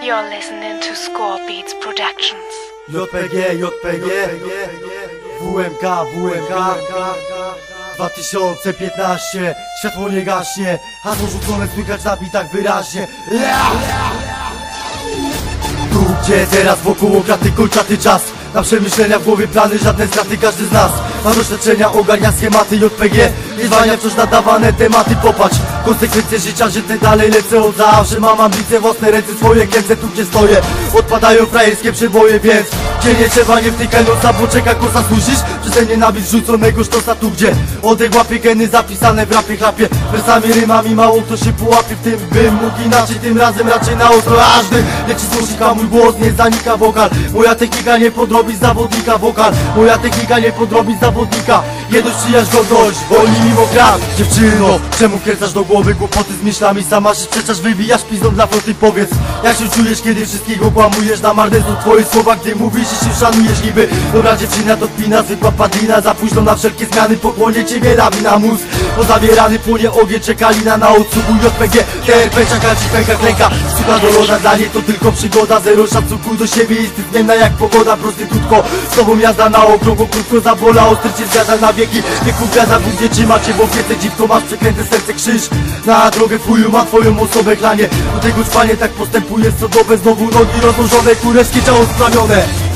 You're listening to Score Beats Productions. JPG, WMK 2015. Światło nie gaśnie, hasło rzucone słychać na bitach wyraźnie. Tu gdzie teraz wokół kraty kolczaty czas. Na przemyślenia w głowie plany, żadne straty każdy z nas ma doświadczenia, ogarnia schematy JPG. Wyzwania wciąż nadawane tematy, popatrz konsekwencje życia, że te dalej lecę od zawsze. Mam ambicje, własne ręce, swoje kręcę tu gdzie stoję. Odpadają frajerskie przeboje, więc gdzie nie trzeba nie wtykaj nosa, bo czeka kosa. Słyszysz? Przeze nienawiść rzuconego sztosa. Tu gdzie oddech łapie geny zapisane w rapie chlapie. Wersami, rymami mało kto się połapie. W tym bym mógł inaczej, tym razem raczej na ostro ażdy. Leci złożnika, mój głos nie zanika wokal. Moja technika nie podrobi zawodnika wokal. Moja technika nie podrobi zawodnika. Jedność, przyjaźń, godność, wolni mimo krat. Dziewczyno, czemu kręcasz do głowy głupoty z myślami? Sama się sprzeczasz, wybijasz pizdą dla floty. Powiedz, jak się czujesz, kiedy wszystkiego kłamujesz? Na marne są twoje słowa, gdy mówisz i się szanujesz niby. Dobra dziewczyna to kpina, zwykła padlina. Za późno na wszelkie zmiany, pokłonie ciebie lawina mózg. Pozabierany płonie ogień, czekali na odsłuchu JPG. TRP czeka ci pęka klęka. Suka do loda, dla niej to tylko przygoda. Zero szacunku do siebie, jest zmienna jak pogoda. Prostytutko, z tobą jazda na okrągło, krótko zabola. Ostry cię zgadza na wieki, wieku gwiazda Bóg nie trzyma cię, bo więcej dziwko masz przekręte serce krzyż. Na drogę fuju ma twoją osobę klanie. Do tego czpanie tak postępuje co dobę. Znowu nogi rozłożone, kurewskie ciało splamione.